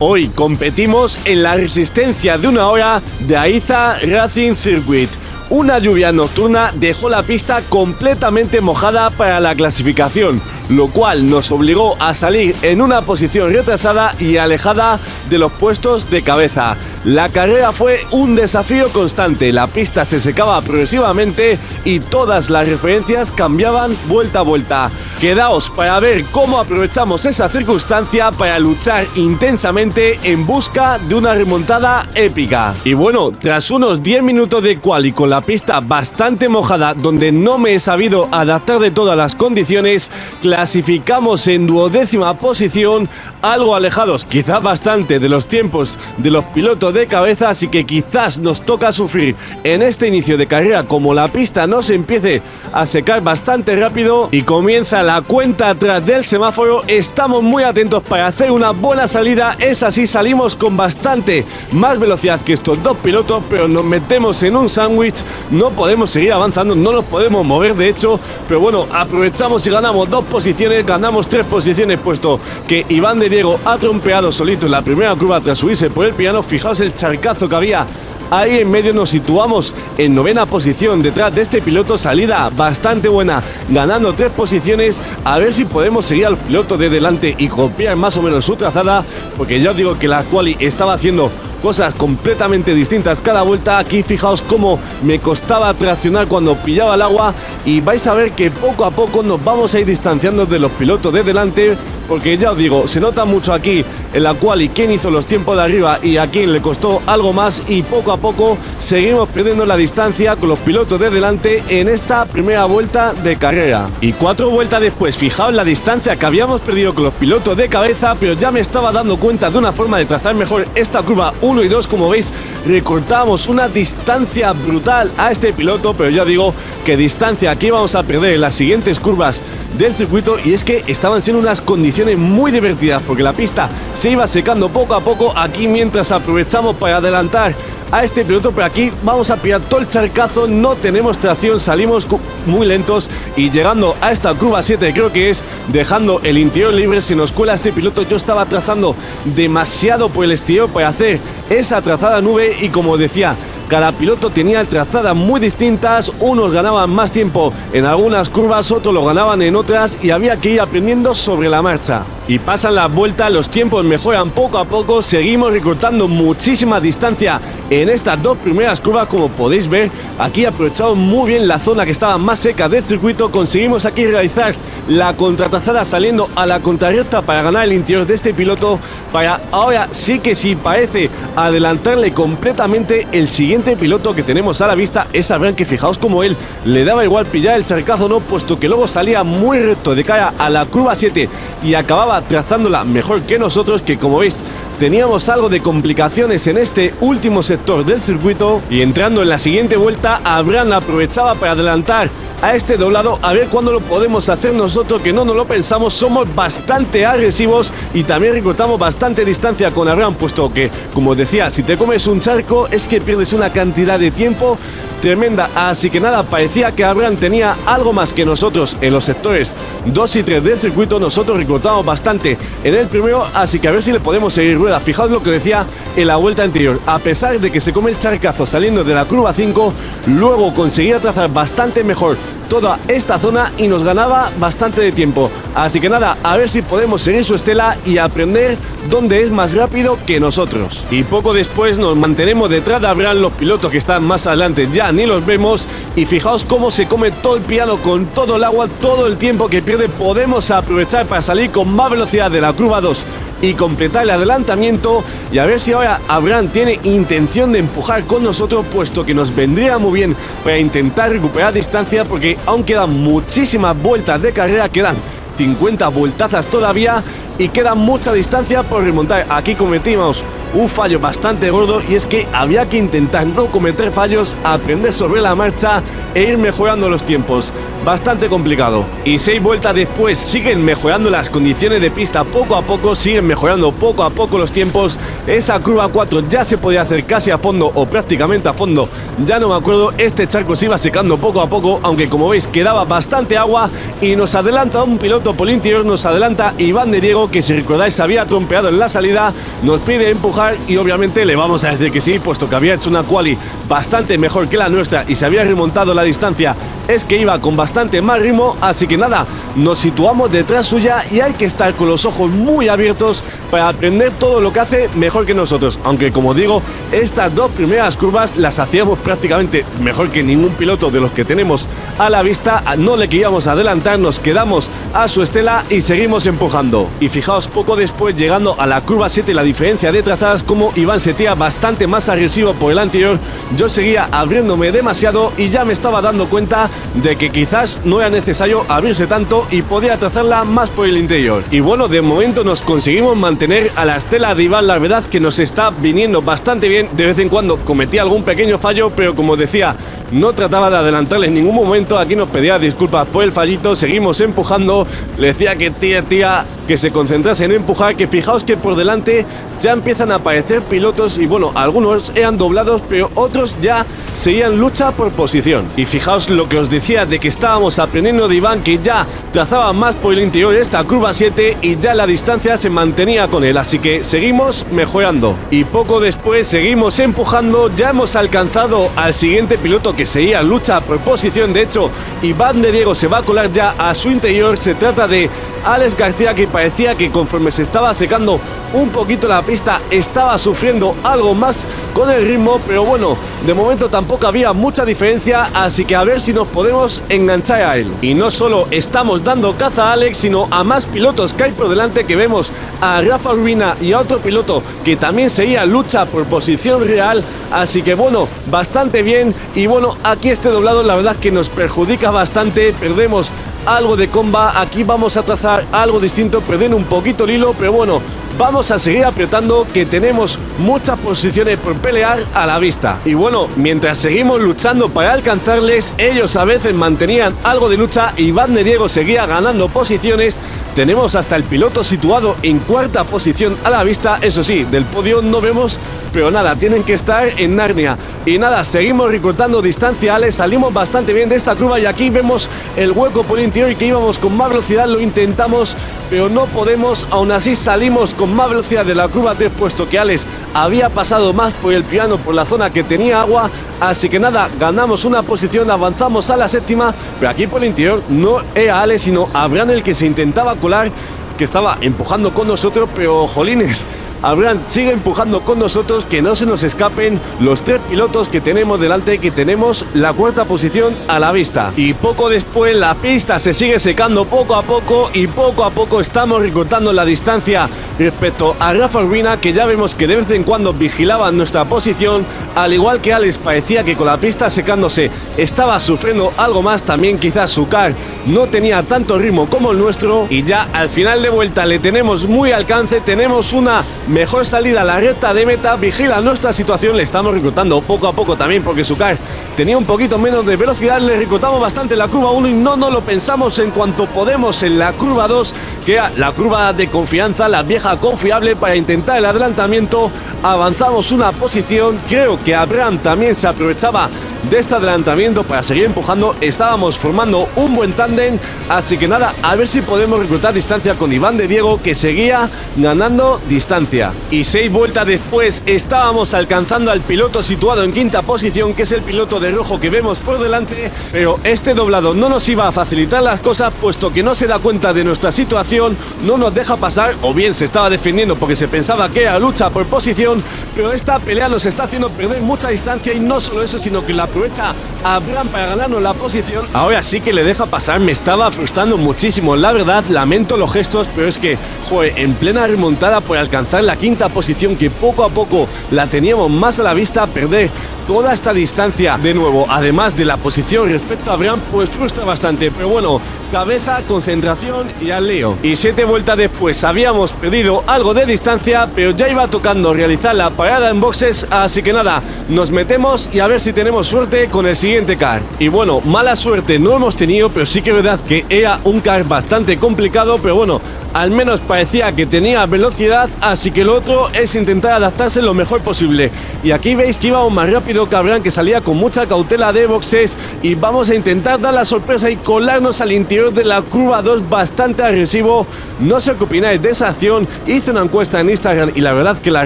Hoy competimos en la resistencia de 1 hora de Aiza Racing Circuit. Una lluvia nocturna dejó la pista completamente mojada para la clasificación, lo cual nos obligó a salir en una posición retrasada y alejada de los puestos de cabeza. La carrera fue un desafío constante, la pista se secaba progresivamente y todas las referencias cambiaban vuelta a vuelta. Quedaos para ver cómo aprovechamos esa circunstancia para luchar intensamente en busca de una remontada épica. Y bueno, tras unos 10 minutos de quali con la pista bastante mojada, donde no me he sabido adaptar de todas las condiciones, clasificamos en 12ª posición, algo alejados quizás bastante de los tiempos de los pilotos de cabeza, así que quizás nos toca sufrir en este inicio de carrera como la pista nos empiece a secar bastante rápido y comienza la cuenta atrás del semáforo. Estamos muy atentos para hacer una buena salida, es así, salimos con bastante más velocidad que estos dos pilotos, pero nos metemos en un sándwich, no podemos seguir avanzando, no nos podemos mover de hecho, pero bueno, aprovechamos y ganamos 2 posiciones, ganamos 3 posiciones, puesto que Iván de Diego ha trompeado solito en la primera curva tras subirse por el piano. Fijaos el charcazo que había ahí en medio, nos situamos en 9ª posición detrás de este piloto, salida bastante buena, ganando 3 posiciones, a ver si podemos seguir al piloto de delante y copiar más o menos su trazada, porque ya os digo que la quali estaba haciendo cosas completamente distintas cada vuelta. Aquí fijaos cómo me costaba traccionar cuando pillaba el agua y vais a ver que poco a poco nos vamos a ir distanciando de los pilotos de delante, porque ya os digo, se nota mucho aquí en la quali quién hizo los tiempos de arriba y a quién le costó algo más, y poco a poco seguimos perdiendo la distancia con los pilotos de delante en esta primera vuelta de carrera. Y 4 vueltas después, fijaos la distancia que habíamos perdido con los pilotos de cabeza, pero ya me estaba dando cuenta de una forma de trazar mejor esta curva 1 y 2, como veis recortábamos una distancia brutal a este piloto, pero ya digo que distancia aquí vamos a perder en las siguientes curvas del circuito, y es que estaban siendo unas condiciones muy divertidas porque la pista se iba secando poco a poco aquí mientras aprovechamos para adelantar a este piloto, pero aquí vamos a pillar todo el charcazo, no tenemos tracción, salimos muy lentos y llegando a esta curva 7 creo que es, dejando el interior libre, se nos cuela este piloto. Yo estaba trazando demasiado por el exterior para hacer esa trazada nube y como decía, cada piloto tenía trazadas muy distintas, unos ganaban más tiempo en algunas curvas, otros lo ganaban en otras y había que ir aprendiendo sobre la marcha. Y pasan las vueltas, los tiempos mejoran poco a poco, seguimos recortando muchísima distancia en estas 2 primeras curvas, como podéis ver. Aquí aprovechamos muy bien la zona que estaba más seca del circuito, conseguimos aquí realizar la contratrazada saliendo a la contrarrecta para ganar el interior de este piloto, para ahora sí que sí parece adelantarle completamente el siguiente piloto que tenemos a la vista, es Abraham, que fijaos como él le daba igual pillar el charcazo o no, puesto que luego salía muy recto de cara a la curva 7 y acababa trazándola mejor que nosotros, que como veis teníamos algo de complicaciones en este último sector del circuito. Y entrando en la siguiente vuelta, Abraham aprovechaba para adelantar a este doblado, a ver cuándo lo podemos hacer nosotros, que no nos lo pensamos, somos bastante agresivos y también recortamos bastante distancia con Abraham, puesto que, como decía, si te comes un charco es que pierdes una cantidad de tiempo tremenda, así que nada, parecía que Abraham tenía algo más que nosotros en los sectores 2 y 3 del circuito. Nosotros recortamos bastante en el primero, así que a ver si le podemos seguir rueda. Fijaos lo que decía en la vuelta anterior, a pesar de que se come el charcazo saliendo de la curva 5, luego conseguía trazar bastante mejor toda esta zona y nos ganaba bastante de tiempo. Así que nada, a ver si podemos seguir su estela y aprender dónde es más rápido que nosotros. Y poco después nos mantenemos detrás de Abraham, los pilotos que están más adelante ya ni los vemos, y fijaos cómo se come todo el piano con todo el agua, todo el tiempo que pierde. Podemos aprovechar para salir con más velocidad de la curva 2 y completar el adelantamiento, y a ver si ahora Abraham tiene intención de empujar con nosotros, puesto que nos vendría muy bien para intentar recuperar distancia, porque aún quedan muchísimas vueltas de carrera, quedan 50 vueltazas todavía y queda mucha distancia por remontar. Aquí cometimos un fallo bastante gordo, y es que había que intentar no cometer fallos, aprender sobre la marcha e ir mejorando los tiempos. bastante complicado. Y 6 vueltas después siguen mejorando las condiciones de pista poco a poco, siguen mejorando poco a poco los tiempos. Esa curva 4 ya se podía hacer casi a fondo o prácticamente a fondo, ya no me acuerdo. Este charco se iba secando poco a poco, aunque como veis quedaba bastante agua, y nos adelanta un piloto por el interior, nos adelanta Iván de Diego, que si recordáis se había trompeado en la salida, nos pide empujar y obviamente le vamos a decir que sí, puesto que había hecho una quali bastante mejor que la nuestra y se había remontado la distancia, es que iba con bastante más ritmo, así que nada, nos situamos detrás suya y hay que estar con los ojos muy abiertos para aprender todo lo que hace mejor que nosotros, aunque como digo, estas 2 primeras curvas las hacíamos prácticamente mejor que ningún piloto de los que tenemos a la vista, no le queríamos adelantar, nos quedamos a su estela y seguimos empujando. Y fijaos, poco después, llegando a la curva 7, la diferencia de trazadas, como Iván se tira bastante más agresivo por el anterior, yo seguía abriéndome demasiado y ya me estaba dando cuenta de que quizás no era necesario abrirse tanto y podía trazarla más por el interior. Y bueno, de momento nos conseguimos mantener a la estela de Iván, la verdad que nos está viniendo bastante bien. De vez en cuando cometía algún pequeño fallo, pero como decía, no trataba de adelantarle en ningún momento. Aquí nos pedía disculpas por el fallito, seguimos empujando, le decía que tía, que se concentrase en empujar, que fijaos que por delante ya empiezan a aparecer pilotos y bueno, algunos eran doblados, pero otros ya seguían lucha por posición. Y fijaos lo que os decía de que estábamos aprendiendo de Iván, que ya trazaba más por el interior esta curva 7 y ya la distancia se mantenía con él, así que seguimos mejorando. Y poco después seguimos empujando, ya hemos alcanzado al siguiente piloto que seguía lucha por posición. De hecho, Iván de Diego se va a colar ya a su interior, se trata de Alex García, que parecía que conforme se estaba secando un poquito la pista estaba sufriendo algo más con el ritmo, pero bueno, de momento tampoco había mucha diferencia, así que a ver si nos podemos enganchar a él. Y no solo estamos dando caza a Alex, sino a más pilotos que hay por delante, que vemos a Rafa Urbina y a otro piloto que también seguía lucha por posición real, así que bueno, bastante bien. Y bueno, aquí este doblado la verdad que nos perjudica bastante, perdemos algo de comba, aquí vamos a trazar algo distinto, perdiendo un poquito el hilo, pero bueno, vamos a seguir apretando, que tenemos muchas posiciones por pelear a la vista. Y bueno, mientras seguimos luchando para alcanzarles, ellos a veces mantenían algo de lucha, Iván de Diego seguía ganando posiciones. Tenemos hasta el piloto situado en 4ª posición a la vista, eso sí, del podio no vemos, pero nada, tienen que estar en Narnia. Y nada, seguimos recortando distancia, Alex, salimos bastante bien de esta curva y aquí vemos el hueco por el interior y que íbamos con más velocidad, lo intentamos, pero no podemos. Aún así salimos con más velocidad de la curva 3, puesto que Alex había pasado más por el piano, por la zona que tenía agua, así que nada, ganamos una posición, avanzamos a la 7ª, pero aquí por el interior no era Alex, sino Abraham el que se intentaba colar, que estaba empujando con nosotros, pero jolines, Abraham sigue empujando con nosotros, que no se nos escapen los 3 pilotos que tenemos delante, que tenemos la 4ª posición a la vista. Y poco después la pista se sigue secando poco a poco y poco a poco estamos recortando la distancia respecto a Rafa Urbina, que ya vemos que de vez en cuando vigilaba nuestra posición, al igual que Alex parecía que con la pista secándose estaba sufriendo algo más, también quizás su car no tenía tanto ritmo como el nuestro, y ya al final de vuelta le tenemos muy alcance, tenemos una mejor salida a la recta de meta, vigila nuestra situación, le estamos recortando poco a poco también porque su car tenía un poquito menos de velocidad, le recortamos bastante la curva 1 y no lo pensamos en cuanto podemos en la curva 2, que era la curva de confianza, la vieja confiable para intentar el adelantamiento. Avanzamos una posición, creo que Abraham también se aprovechaba de este adelantamiento para seguir empujando, estábamos formando un buen tándem, así que nada, a ver si podemos reclutar distancia con Iván de Diego, que seguía ganando distancia. Y 6 vueltas después estábamos alcanzando al piloto situado en 5ª posición, que es el piloto de rojo que vemos por delante, pero este doblado no nos iba a facilitar las cosas, puesto que no se da cuenta de nuestra situación, no nos deja pasar, o bien se estaba defendiendo porque se pensaba que era lucha por posición, pero esta pelea nos está haciendo perder mucha distancia, y no solo eso, sino que la aprovecha a Abraham para ganarnos la posición. Ahora sí que le deja pasar, me estaba frustrando muchísimo, la verdad, lamento los gestos, pero es que, joder, en plena remontada por alcanzar la 5ª posición, que poco a poco la teníamos más a la vista, perder toda esta distancia de nuevo, además de la posición respecto a Abraham, pues frustra bastante, pero bueno, cabeza, concentración y al lío. Y 7 vueltas después habíamos perdido algo de distancia, pero ya iba tocando realizar la parada en boxes, así que nada, nos metemos y a ver si tenemos suerte con el siguiente siguiente kart. Y bueno, mala suerte no hemos tenido, pero sí que es verdad que era un kart bastante complicado, pero bueno, al menos parecía que tenía velocidad, así que lo otro es intentar adaptarse lo mejor posible. Y aquí veis que íbamos más rápido que Abraham, que salía con mucha cautela de boxes, y vamos a intentar dar la sorpresa y colarnos al interior de la curva 2 bastante agresivo. No sé qué opináis de esa acción. Hice una encuesta en Instagram y la verdad que la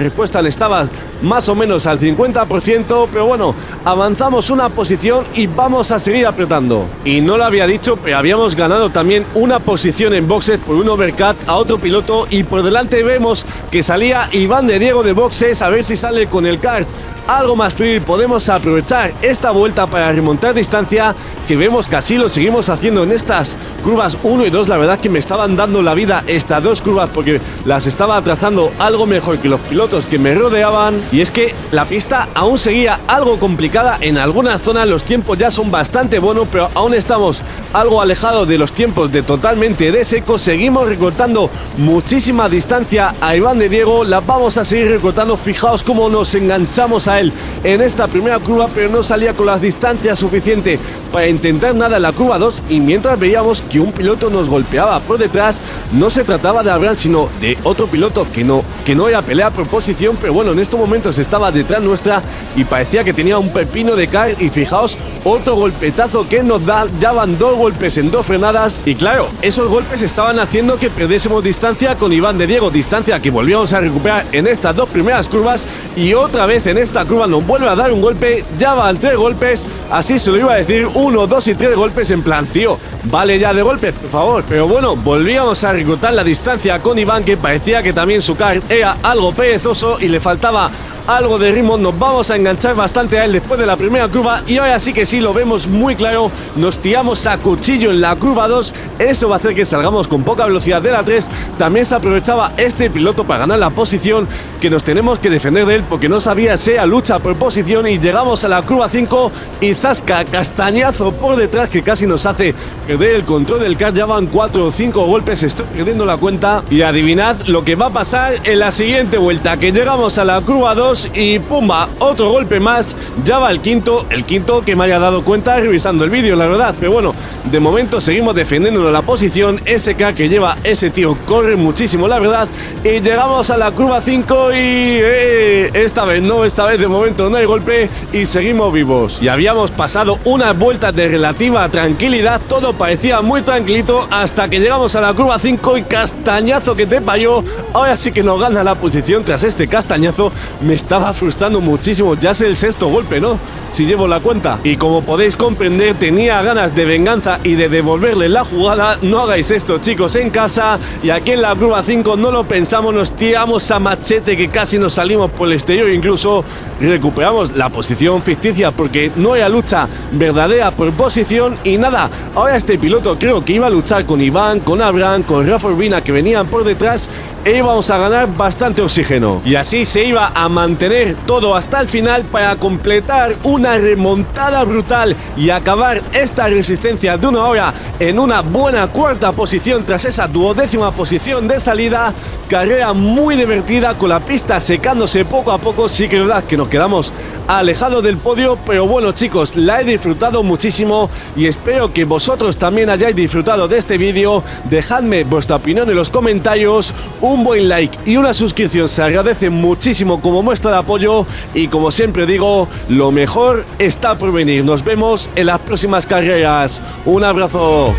respuesta le estaba más o menos al 50%, pero bueno, avanzamos una posición y vamos a seguir apretando. Y no lo había dicho, pero habíamos ganado también una posición en boxes por un overcut a otro piloto, y por delante vemos que salía Iván de Diego de boxes, a ver si sale con el kart algo más frío y podemos aprovechar esta vuelta para remontar distancia, que vemos que así lo seguimos haciendo en estas curvas 1 y 2. La verdad que me estaban dando la vida estas dos curvas porque las estaba trazando algo mejor que los pilotos que me rodeaban, y es que la pista aún seguía algo complicada en algunas zonas. Los tiempos ya son bastante buenos, pero aún estamos algo alejados de los tiempos de totalmente de seco. Seguimos recortando muchísima distancia a Iván de Diego, la vamos a seguir recortando. Fijaos cómo nos enganchamos a él en esta primera curva, pero no salía con las distancias suficientes para intentar nada en la curva 2, y mientras veíamos que un piloto nos golpeaba por detrás, no se trataba de Abraham sino de otro piloto que no era pelea por posición, pero bueno, en estos momentos estaba detrás nuestra y parecía que tenía un pepino de kart. Y fijaos, otro golpetazo que nos da, ya van dos golpes en dos frenadas, y claro, esos golpes estaban haciendo que perdiésemos distancia con Iván de Diego, distancia que volvíamos a recuperar en estas dos primeras curvas, y otra vez en esta curva nos vuelve a dar un golpe. Ya van 3 golpes, así se lo iba a decir, 1, 2 y 3 golpes, en plan, tío, vale ya de golpes, por favor. Pero bueno, volvíamos a recortar la distancia con Iván, que parecía que también su kart era algo perezoso y le faltaba algo de ritmo. Nos vamos a enganchar bastante a él después de la primera curva, y ahora sí que sí lo vemos muy claro, nos tiramos a cuchillo en la curva 2, eso va a hacer que salgamos con poca velocidad de la 3. También se aprovechaba este piloto para ganar la posición, que nos tenemos que defender de él porque no sabía si era lucha por posición, y llegamos a la curva 5 y zasca, castañazo por detrás que casi nos hace perder el control del kart. Ya van 4 o 5 golpes, estoy perdiendo la cuenta, y adivinad lo que va a pasar en la siguiente vuelta, que llegamos a la curva 2 y pumba, otro golpe más. Ya va el quinto que me haya dado cuenta revisando el vídeo, la verdad, pero bueno, de momento seguimos defendiéndonos la posición. Ese K que lleva ese tío corre muchísimo, la verdad, y llegamos a la curva 5 y esta vez de momento no hay golpe y seguimos vivos. Y habíamos pasado unas vueltas de relativa tranquilidad, todo parecía muy tranquilito hasta que llegamos a la curva 5 y castañazo que te parió. Ahora sí que nos gana la posición tras este castañazo. Me estaba frustrando muchísimo, ya es el 6º golpe, ¿no? Si llevo la cuenta. Y como podéis comprender, tenía ganas de venganza y de devolverle la jugada. No hagáis esto, chicos, en casa. Y aquí en la curva 5 no lo pensamos, nos tiramos a machete que casi nos salimos por el exterior, incluso recuperamos la posición ficticia porque no era lucha verdadera por posición. Y nada, ahora este piloto creo que iba a luchar con Iván, con Abraham, con Rafa Urbina, que venían por detrás, e íbamos a ganar bastante oxígeno. Y así se iba a mantener todo hasta el final para completar una remontada brutal y acabar esta resistencia de una hora en una buena 4ª posición tras esa 12ª posición de salida. Carrera muy divertida, con la pista secándose poco a poco. Sí que es verdad que nos quedamos alejados del podio, pero bueno, chicos, la he disfrutado muchísimo y espero que vosotros también hayáis disfrutado de este vídeo. Dejadme vuestra opinión en los comentarios, un buen like y una suscripción se agradece muchísimo como muestra de apoyo, y como siempre digo, lo mejor está por venir. Nos vemos en las próximas carreras. Un abrazo.